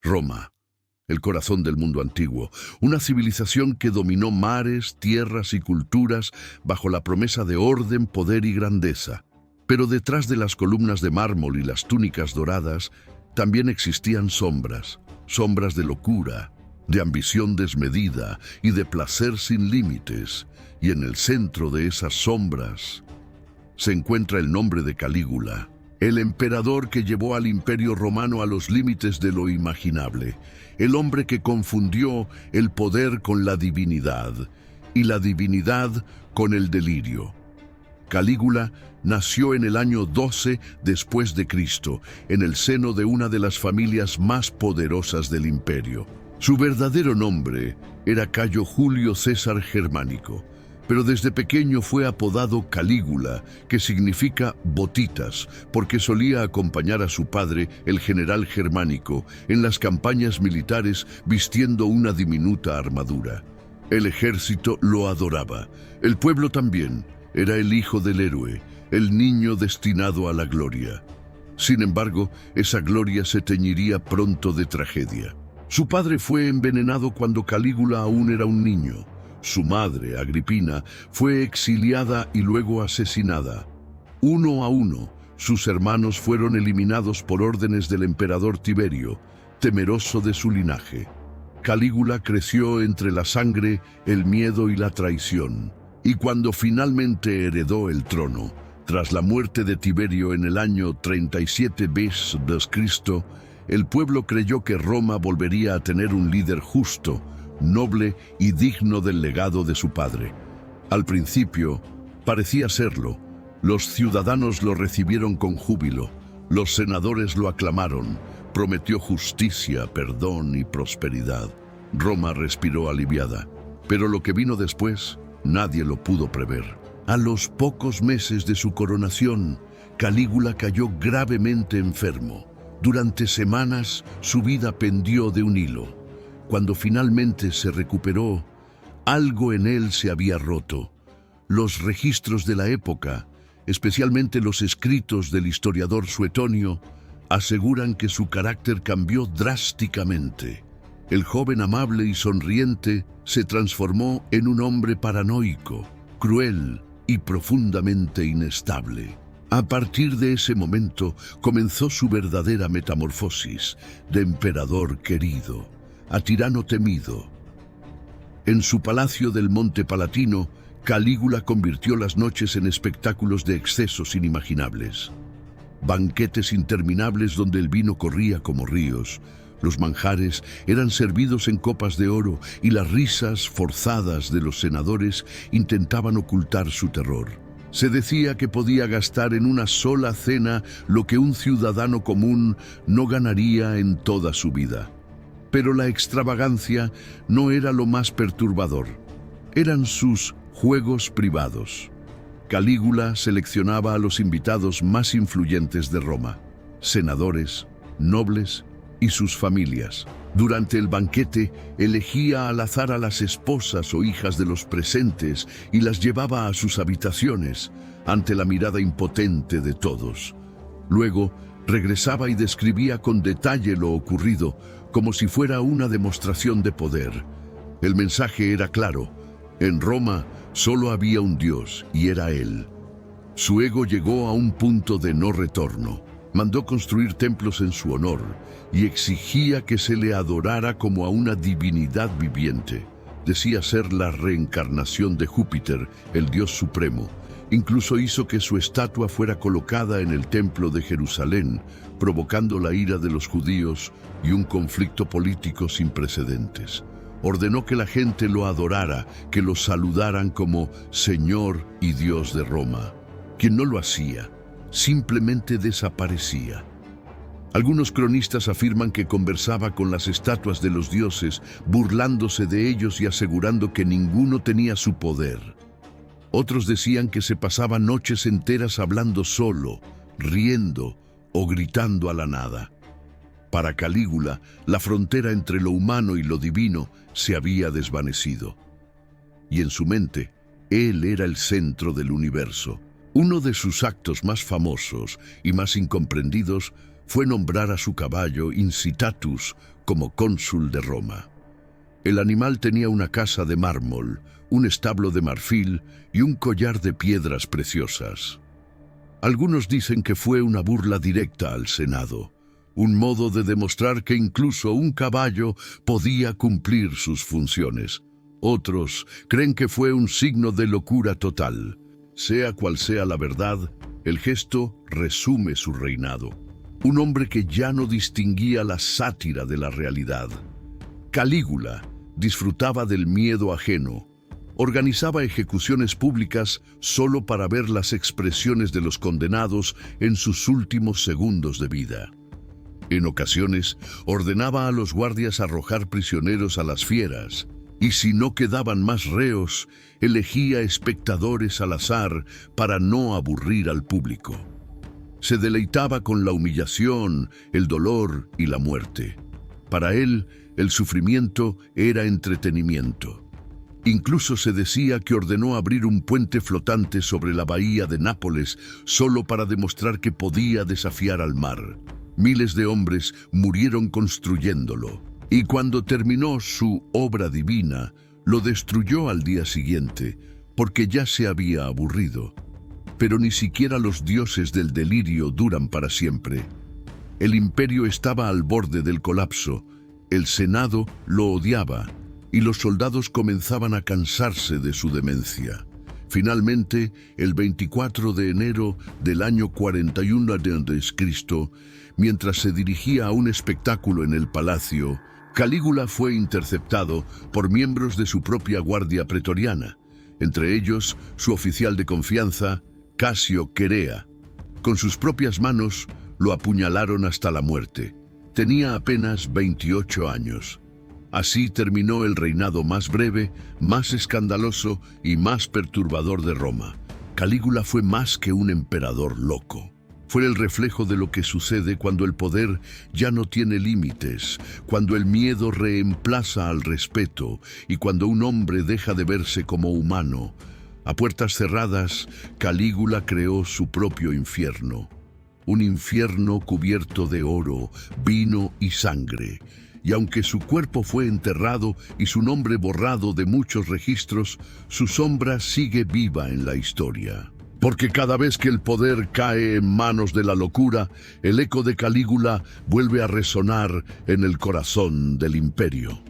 Roma, el corazón del mundo antiguo, una civilización que dominó mares, tierras y culturas bajo la promesa de orden, poder y grandeza. Pero detrás de las columnas de mármol y las túnicas doradas, también existían sombras, sombras de locura, de ambición desmedida y de placer sin límites. Y en el centro de esas sombras se encuentra el nombre de Calígula, el emperador que llevó al Imperio Romano a los límites de lo imaginable, el hombre que confundió el poder con la divinidad y la divinidad con el delirio. Calígula nació en el año 12 después de Cristo, en el seno de una de las familias más poderosas del imperio. Su verdadero nombre era Cayo Julio César Germánico, pero desde pequeño fue apodado Calígula, que significa botitas, porque solía acompañar a su padre, el general Germánico, en las campañas militares vistiendo una diminuta armadura. El ejército lo adoraba, el pueblo también. Era el hijo del héroe, el niño destinado a la gloria. Sin embargo, esa gloria se teñiría pronto de tragedia. Su padre fue envenenado cuando Calígula aún era un niño. Su madre, Agripina, fue exiliada y luego asesinada. Uno a uno, sus hermanos fueron eliminados por órdenes del emperador Tiberio, temeroso de su linaje. Calígula creció entre la sangre, el miedo y la traición. Y cuando finalmente heredó el trono, tras la muerte de Tiberio en el año 37 b.C., el pueblo creyó que Roma volvería a tener un líder justo, noble y digno del legado de su padre. Al principio, parecía serlo. Los ciudadanos lo recibieron con júbilo, los senadores lo aclamaron, prometió justicia, perdón y prosperidad. Roma respiró aliviada, pero lo que vino después, nadie lo pudo prever. A los pocos meses de su coronación, Calígula cayó gravemente enfermo. Durante semanas, su vida pendió de un hilo. Cuando finalmente se recuperó, algo en él se había roto. Los registros de la época, especialmente los escritos del historiador Suetonio, aseguran que su carácter cambió drásticamente. El joven amable y sonriente se transformó en un hombre paranoico, cruel y profundamente inestable. A partir de ese momento comenzó su verdadera metamorfosis, de emperador querido a tirano temido. En su palacio del Monte Palatino, Calígula convirtió las noches en espectáculos de excesos inimaginables. Banquetes interminables donde el vino corría como ríos, los manjares eran servidos en copas de oro y las risas forzadas de los senadores intentaban ocultar su terror. Se decía que podía gastar en una sola cena lo que un ciudadano común no ganaría en toda su vida. Pero la extravagancia no era lo más perturbador. Eran sus juegos privados. Calígula seleccionaba a los invitados más influyentes de Roma, senadores, nobles y sus familias. Durante el banquete, elegía al azar a las esposas o hijas de los presentes y las llevaba a sus habitaciones, ante la mirada impotente de todos. Luego, regresaba y describía con detalle lo ocurrido, como si fuera una demostración de poder. El mensaje era claro: en Roma solo había un Dios, y era Él. Su ego llegó a un punto de no retorno. Mandó construir templos en su honor y exigía que se le adorara como a una divinidad viviente. Decía ser la reencarnación de Júpiter, el Dios supremo. Incluso hizo que su estatua fuera colocada en el templo de Jerusalén, provocando la ira de los judíos y un conflicto político sin precedentes. Ordenó que la gente lo adorara, que lo saludaran como Señor y Dios de Roma. Quien no lo hacía, simplemente desaparecía. Algunos cronistas afirman que conversaba con las estatuas de los dioses, burlándose de ellos y asegurando que ninguno tenía su poder. Otros decían que se pasaba noches enteras hablando solo, riendo o gritando a la nada. Para Calígula, la frontera entre lo humano y lo divino se había desvanecido. Y en su mente, él era el centro del universo. Uno de sus actos más famosos y más incomprendidos fue nombrar a su caballo Incitatus como cónsul de Roma. El animal tenía una casa de mármol, un establo de marfil y un collar de piedras preciosas. Algunos dicen que fue una burla directa al Senado, un modo de demostrar que incluso un caballo podía cumplir sus funciones. Otros creen que fue un signo de locura total. Sea cual sea la verdad, el gesto resume su reinado. Un hombre que ya no distinguía la sátira de la realidad. Calígula disfrutaba del miedo ajeno. Organizaba ejecuciones públicas solo para ver las expresiones de los condenados en sus últimos segundos de vida. En ocasiones, ordenaba a los guardias arrojar prisioneros a las fieras, y si no quedaban más reos, elegía espectadores al azar para no aburrir al público. Se deleitaba con la humillación, el dolor y la muerte. Para él, el sufrimiento era entretenimiento. Incluso se decía que ordenó abrir un puente flotante sobre la bahía de Nápoles solo para demostrar que podía desafiar al mar. Miles de hombres murieron construyéndolo, y cuando terminó su obra divina, lo destruyó al día siguiente, porque ya se había aburrido. Pero ni siquiera los dioses del delirio duran para siempre. El imperio estaba al borde del colapso, el Senado lo odiaba, y los soldados comenzaban a cansarse de su demencia. Finalmente, el 24 de enero del año 41 a.C., mientras se dirigía a un espectáculo en el palacio, Calígula fue interceptado por miembros de su propia guardia pretoriana, entre ellos su oficial de confianza, Casio Querea. Con sus propias manos lo apuñalaron hasta la muerte. Tenía apenas 28 años. Así terminó el reinado más breve, más escandaloso y más perturbador de Roma. Calígula fue más que un emperador loco. Fue el reflejo de lo que sucede cuando el poder ya no tiene límites, cuando el miedo reemplaza al respeto y cuando un hombre deja de verse como humano. A puertas cerradas, Calígula creó su propio infierno. Un infierno cubierto de oro, vino y sangre. Y aunque su cuerpo fue enterrado y su nombre borrado de muchos registros, su sombra sigue viva en la historia. Porque cada vez que el poder cae en manos de la locura, el eco de Calígula vuelve a resonar en el corazón del imperio.